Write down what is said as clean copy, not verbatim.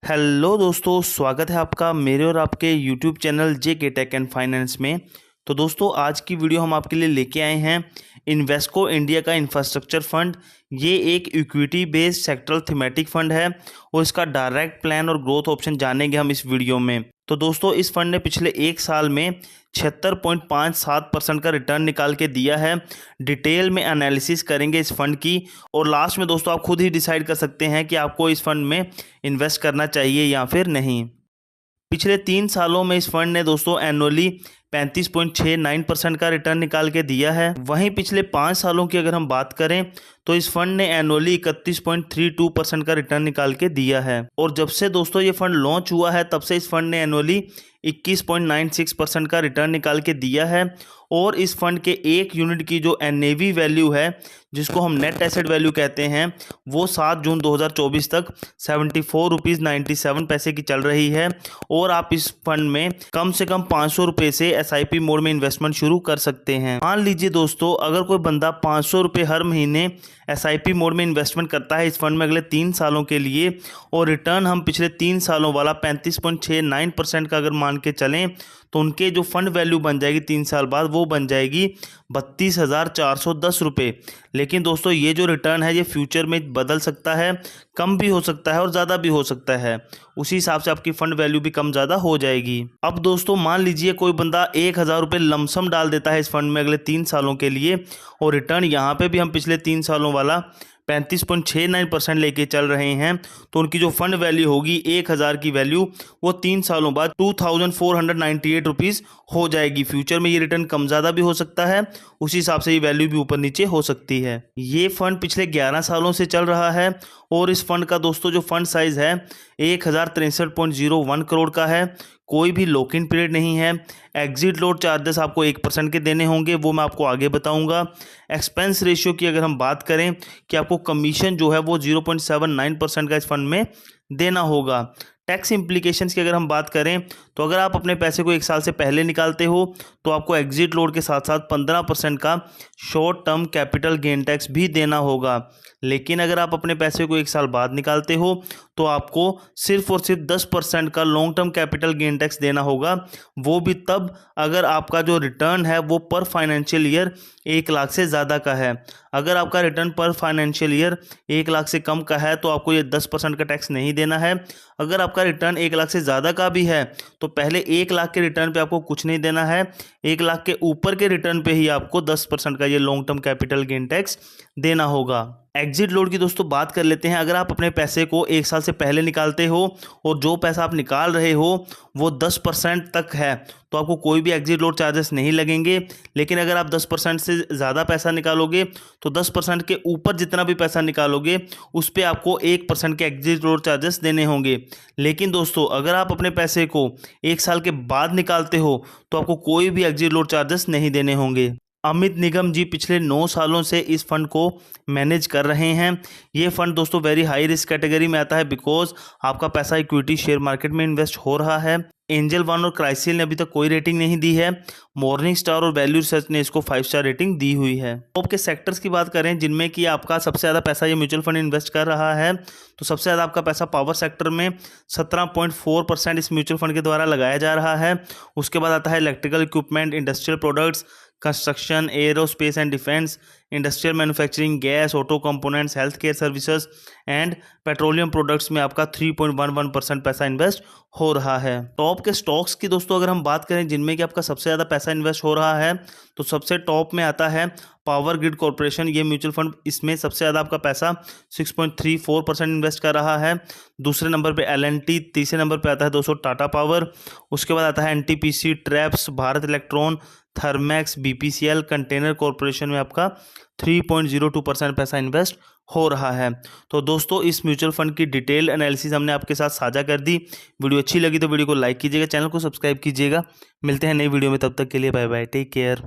Hello दोस्तों, स्वागत है आपका मेरे और आपके YouTube channel JK tech and finance में। तो दोस्तों, आज की वीडियो हम आपके लिए लेके आए हैं इन्वेस्को इंडिया का इंफ्रास्ट्रक्चर फंड। ये एक equity based sectoral thematic fund है और इसका डायरेक्ट प्लान और ग्रोथ ऑप्शन जानेंगे हम इस वीडियो में। तो दोस्तों, इस फंड ने पिछले एक साल में 76.57% का रिटर्न निकाल के दिया है। डिटेल में एनालिसिस करेंगे इस फंड की और लास्ट में दोस्तों आप खुद ही डिसाइड कर सकते हैं कि आपको इस फंड में इन्वेस्ट करना चाहिए या फिर नहीं। पिछले 3 सालों में इस फंड ने दोस्तों एनुअली 35.69% का रिटर्न निकाल के दिया है। वहीं पिछले 5 सालों की अगर हम बात करें तो इस फंड ने एनुअली 31.32% का रिटर्न निकाल के दिया है। और जब से दोस्तों ये फंड लॉन्च हुआ है तब से इस फंड ने एनुअली 21.96% का रिटर्न निकाल के दिया है। और इस फंड के एक यूनिट की जो एनएवी वैल्यू है, जिसको हम नेट एसेट वैल्यू कहते हैं, वो 7 जून 2024 तक 74 रुपीज़ 97 पैसे की चल रही है। और आप इस फंड में कम से कम 500 रुपये से एसआईपी मोड में इन्वेस्टमेंट शुरू कर सकते हैं। मान लीजिए दोस्तों, अगर कोई बंदा 500 रुपये हर महीने एसआईपी मोड में इन्वेस्टमेंट करता है इस फंड में अगले 3 सालों के लिए, और रिटर्न हम पिछले 3 सालों वाला 35.69% का अगर मान के चलें, तो उनके जो फंड वैल्यू बन जाएगी 3 साल बाद, वो बन जाएगी 32,410 रुपये। लेकिन दोस्तों, ये जो रिटर्न है ये फ्यूचर में बदल सकता है, कम भी हो सकता है और ज़्यादा भी हो सकता है। उसी हिसाब से आपकी फंड वैल्यू भी कम ज़्यादा हो जाएगी। अब दोस्तों, मान लीजिए कोई बंदा 1,000 रुपये लमसम डाल देता है इस फंड में अगले 3 सालों के लिए, और रिटर्न यहाँ पे भी हम पिछले 3 सालों वाला 35.69% लेके चल रहे हैं, तो उनकी जो फंड वैल्यू होगी 1,000 की वैल्यू, वो 3 सालों बाद 2,498 रुपीज़ हो जाएगी। फ्यूचर में ये रिटर्न कम ज़्यादा भी हो सकता है, उसी हिसाब से ये वैल्यू भी ऊपर नीचे हो सकती है। ये फंड पिछले 11 सालों से चल रहा है और इस फंड का दोस्तों जो फंड साइज है 1063.01 करोड़ का है। कोई भी लॉक इन पीरियड नहीं है। एग्जिट लोड चार्जेस आपको 1% के देने होंगे, वो मैं आपको आगे बताऊंगा। एक्सपेंस रेशियो की अगर हम बात करें कि आपको कमीशन जो है वो 0.79% का इस फंड में देना होगा। टैक्स इम्प्लीकेशंस की अगर हम बात करें तो अगर आप अपने पैसे को 1 साल से पहले निकालते हो तो आपको एग्जिट लोड के साथ साथ 15% का short term capital gain tax भी देना होगा। लेकिन अगर आप अपने पैसे को 1 साल बाद निकालते हो तो आपको सिर्फ और सिर्फ 10% का long term capital gain tax देना होगा। वो भी तब अगर आपका जो रिटर्न है वो पर फाइनेंशियल ईयर 1 लाख से ज़्यादा का है। अगर आपका रिटर्न पर फाइनेंशियल ईयर 1 लाख से कम का है तो आपको ये 10% का टैक्स नहीं देना है। अगर आपका रिटर्न 1 लाख से ज़्यादा का भी है तो पहले 1 लाख के रिटर्न पे आपको कुछ नहीं देना है। 1 लाख के ऊपर के रिटर्न पे ही आपको 10% का ये long term capital gain tax देना होगा। एग्जिट लोड की दोस्तों बात कर लेते हैं। अगर आप अपने पैसे को 1 साल से पहले निकालते हो और जो पैसा आप निकाल रहे हो वो 10% तक है तो आपको कोई भी एग्जिट लोड चार्जेस नहीं लगेंगे। लेकिन अगर आप 10% से ज़्यादा पैसा निकालोगे तो 10% के ऊपर जितना भी पैसा निकालोगे उस पर आपको 1% के एग्जिट लोड चार्जेस देने होंगे। लेकिन दोस्तों, अगर आप अपने पैसे को 1 साल के बाद निकालते हो तो आपको कोई भी एग्जिट लोड चार्जेस नहीं देने होंगे। अमित निगम जी पिछले 9 सालों से इस फंड को मैनेज कर रहे हैं। ये फंड दोस्तों वेरी हाई रिस्क कैटेगरी में आता है बिकॉज आपका पैसा इक्विटी शेयर मार्केट में इन्वेस्ट हो रहा है। एंजल वन और क्राइसिल ने अभी तक कोई रेटिंग नहीं दी है। मॉर्निंग स्टार और वैल्यू रिसर्च ने इसको 5 स्टार रेटिंग दी हुई है। टॉप के सेक्टर्स की बात करें जिनमें कि आपका सबसे ज़्यादा पैसा ये म्यूचुअल फंड इन्वेस्ट कर रहा है, तो सबसे ज़्यादा आपका पैसा पावर सेक्टर में 17.4% इस म्यूचुअल फंड के द्वारा लगाया जा रहा है। उसके बाद आता है electrical equipment, industrial products, construction, aerospace and defence, industrial manufacturing, gas, auto components, health care services and petroleum products में आपका 3.11% पैसा इन्वेस्ट हो रहा है। टॉप के स्टॉक्स की दोस्तों अगर हम बात करें जिनमें कि आपका सबसे ज़्यादा पैसा इन्वेस्ट हो रहा है तो सबसे टॉप में आता है पावर ग्रिड कॉर्पोरेशन। ये म्यूचुअल फंड, इसमें सबसे ज़्यादा आपका पैसा 6.34% इन्वेस्ट कर रहा है। दूसरे नंबर पे L&T, तीसरे नंबर पे आता है दोस्तों टाटा पावर। उसके बाद आता है NTPC, traps, Bharat electron, Thermax, BPCL, container corporation में आपका 3.02% पैसा इन्वेस्ट हो रहा है। तो दोस्तों, इस म्यूचुअल फंड की डिटेल एनालिसिस हमने आपके साथ साझा कर दी। वीडियो अच्छी लगी तो वीडियो को लाइक कीजिएगा, चैनल को सब्सक्राइब कीजिएगा। मिलते हैं नई वीडियो में, तब तक के लिए बाय बाय, टेक केयर।